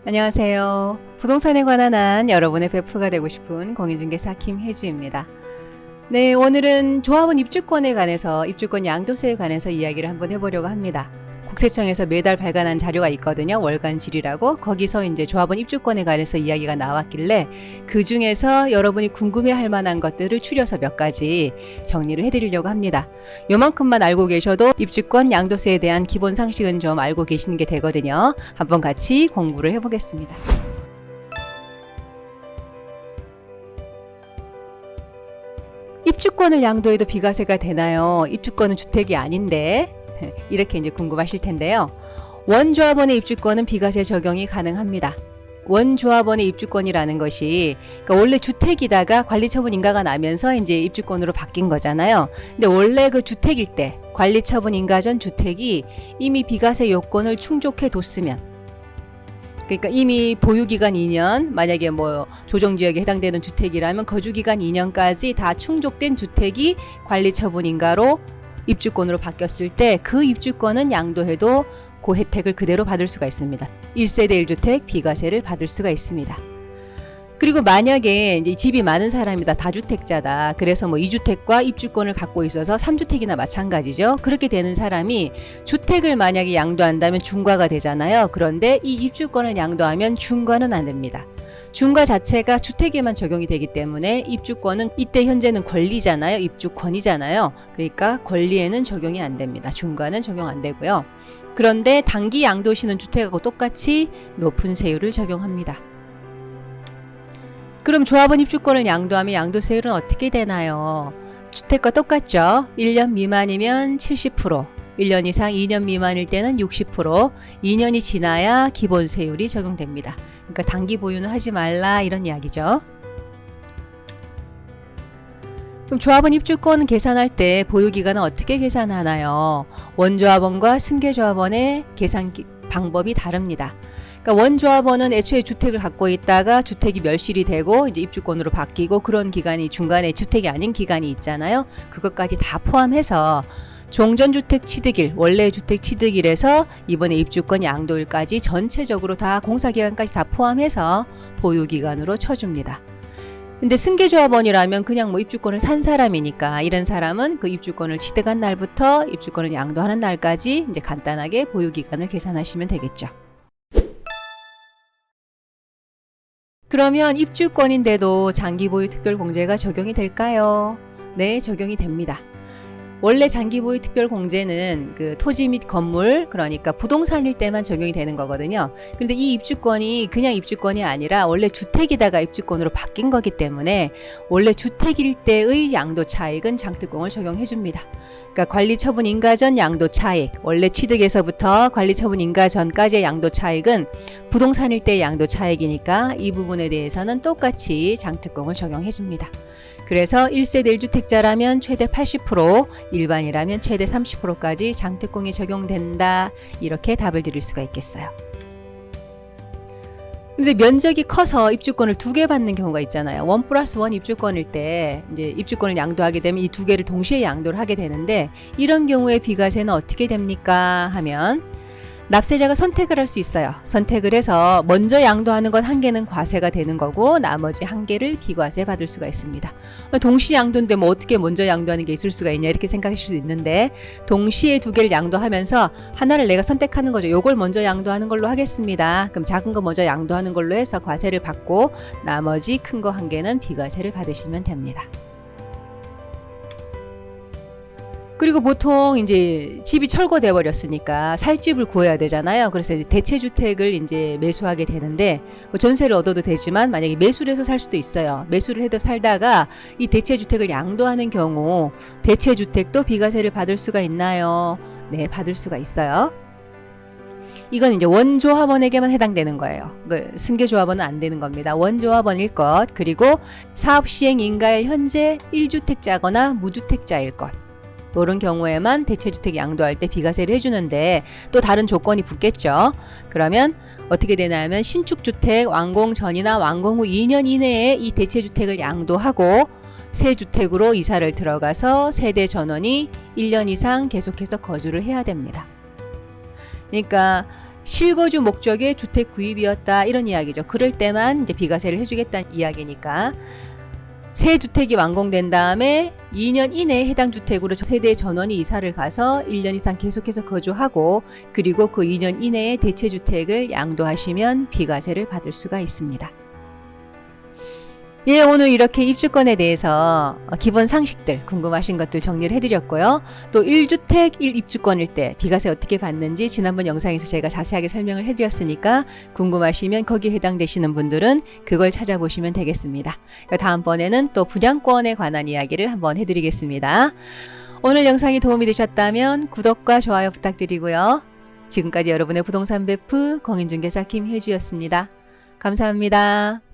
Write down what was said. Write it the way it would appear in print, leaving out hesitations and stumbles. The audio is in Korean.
안녕하세요. 부동산에 관한 한 여러분의 베프가 되고 싶은 공인중개사 김혜주입니다. 네, 오늘은 조합원 입주권에 관해서 입주권 양도세에 관해서 이야기를 한번 해보려고 합니다. 국세청에서 매달 발간한 자료가 있거든요. 월간 질이라고. 거기서 이제 조합원 입주권에 관해서 이야기가 나왔길래 그 중에서 여러분이 궁금해할 만한 것들을 추려서 몇 가지 정리를 해드리려고 합니다. 요만큼만 알고 계셔도 입주권 양도세에 대한 기본 상식은 좀 알고 계시는 게 되거든요. 한번 같이 공부를 해보겠습니다. 입주권을 양도해도 비과세가 되나요? 입주권은 주택이 아닌데 이렇게 이제 궁금하실 텐데요. 원조합원의 입주권은 비과세 적용이 가능합니다. 원조합원의 입주권이라는 것이 그러니까 원래 주택이다가 관리처분 인가가 나면서 이제 입주권으로 바뀐 거잖아요. 근데 원래 그 주택일 때 관리처분 인가 전 주택이 이미 비과세 요건을 충족해 뒀으면, 그러니까 이미 보유기간 2년, 만약에 뭐 조정지역에 해당되는 주택이라면 거주기간 2년까지 다 충족된 주택이 관리처분 인가로 입주권으로 바뀌었을 때 그 입주권은 양도해도 그 혜택을 그대로 받을 수가 있습니다. 1세대 1주택 비과세를 받을 수가 있습니다. 그리고 만약에 이제 집이 많은 사람이다, 다주택자다. 그래서 뭐 2주택과 입주권을 갖고 있어서 3주택이나 마찬가지죠. 그렇게 되는 사람이 주택을 만약에 양도한다면 중과가 되잖아요. 그런데 이 입주권을 양도하면 중과는 안 됩니다. 중과 자체가 주택에만 적용이 되기 때문에 입주권은 이때 현재는 권리잖아요. 입주권이잖아요. 그러니까 권리에는 적용이 안 됩니다. 중과는 적용 안 되고요. 그런데 단기 양도시는 주택하고 똑같이 높은 세율을 적용합니다. 그럼 조합원 입주권을 양도하면 양도세율은 어떻게 되나요? 주택과 똑같죠. 1년 미만이면 70%, 1년 이상 2년 미만일 때는 60%, 2년이 지나야 기본세율이 적용됩니다. 그러니까 단기 보유는 하지 말라, 이런 이야기죠. 그럼 조합원 입주권 계산할 때 보유기간은 어떻게 계산하나요? 원조합원과 승계조합원의 계산 방법이 다릅니다. 그러니까 원조합원은 애초에 주택을 갖고 있다가 주택이 멸실이 되고 이제 입주권으로 바뀌고 그런 기간이 중간에 주택이 아닌 기간이 있잖아요. 그것까지 다 포함해서 종전주택 취득일, 원래 주택 취득일에서 이번에 입주권 양도일까지 전체적으로 다 공사기간까지 다 포함해서 보유기간으로 쳐줍니다. 근데 승계조합원이라면 그냥 뭐 입주권을 산 사람이니까 이런 사람은 그 입주권을 취득한 날부터 입주권을 양도하는 날까지 이제 간단하게 보유기간을 계산하시면 되겠죠. 그러면 입주권인데도 장기보유 특별공제가 적용이 될까요? 네, 적용이 됩니다. 원래 장기보유 특별공제는 그 토지 및 건물, 그러니까 부동산일 때만 적용이 되는 거거든요. 그런데 이 입주권이 그냥 입주권이 아니라 원래 주택이다가 입주권으로 바뀐 거기 때문에 원래 주택일 때의 양도 차익은 장특공을 적용해 줍니다. 그러니까 관리처분 인가 전 양도 차익, 원래 취득에서부터 관리처분 인가 전까지의 양도 차익은 부동산일 때의 양도 차익이니까 이 부분에 대해서는 똑같이 장특공을 적용해 줍니다. 그래서 1세대 1주택자라면 최대 80%, 일반이라면 최대 30%까지 장특공이 적용된다. 이렇게 답을 드릴 수가 있겠어요. 근데 면적이 커서 입주권을 2개 받는 경우가 있잖아요. 1+1 입주권일 때 이제 입주권을 양도하게 되면 이 2개를 동시에 양도를 하게 되는데 이런 경우에 비과세는 어떻게 됩니까? 하면 납세자가 선택을 할 수 있어요. 선택을 해서 먼저 양도하는 것 1개는 과세가 되는 거고 나머지 1개를 비과세 받을 수가 있습니다. 동시 양도인데 뭐 어떻게 먼저 양도하는 게 있을 수가 있냐 이렇게 생각하실 수 있는데 동시에 2개를 양도하면서 하나를 내가 선택하는 거죠. 요걸 먼저 양도하는 걸로 하겠습니다. 그럼 작은 거 먼저 양도하는 걸로 해서 과세를 받고 나머지 큰 거 1개는 비과세를 받으시면 됩니다. 그리고 보통 이제 집이 철거돼 버렸으니까 살 집을 구해야 되잖아요. 그래서 대체주택을 이제 매수하게 되는데 뭐 전세를 얻어도 되지만 만약에 매수를 해서 살 수도 있어요. 매수를 해서 살다가 이 대체주택을 양도하는 경우 대체주택도 비과세를 받을 수가 있나요? 네, 받을 수가 있어요. 이건 이제 원조합원에게만 해당되는 거예요. 승계조합원은 안 되는 겁니다. 원조합원일 것, 그리고 사업시행 인가일 현재 1주택자거나 무주택자일 것. 이런 경우에만 대체주택 양도할 때 비과세를 해주는데 또 다른 조건이 붙겠죠. 그러면 어떻게 되냐면 신축주택 완공 전이나 완공 후 2년 이내에 이 대체주택을 양도하고 새 주택으로 이사를 들어가서 세대 전원이 1년 이상 계속해서 거주를 해야 됩니다. 그러니까 실거주 목적의 주택 구입이었다 이런 이야기죠. 그럴 때만 이제 비과세를 해주겠다는 이야기니까 새 주택이 완공된 다음에 2년 이내에 해당 주택으로 세대 전원이 이사를 가서 1년 이상 계속해서 거주하고 그리고 그 2년 이내에 대체주택을 양도하시면 비과세를 받을 수가 있습니다. 예, 오늘 이렇게 입주권에 대해서 기본 상식들 궁금하신 것들 정리를 해드렸고요. 또 1주택 1입주권일 때 비과세 어떻게 받는지 지난번 영상에서 제가 자세하게 설명을 해드렸으니까 궁금하시면 거기에 해당되시는 분들은 그걸 찾아보시면 되겠습니다. 다음번에는 또 분양권에 관한 이야기를 한번 해드리겠습니다. 오늘 영상이 도움이 되셨다면 구독과 좋아요 부탁드리고요. 지금까지 여러분의 부동산 베프 공인중개사 김혜주였습니다. 감사합니다.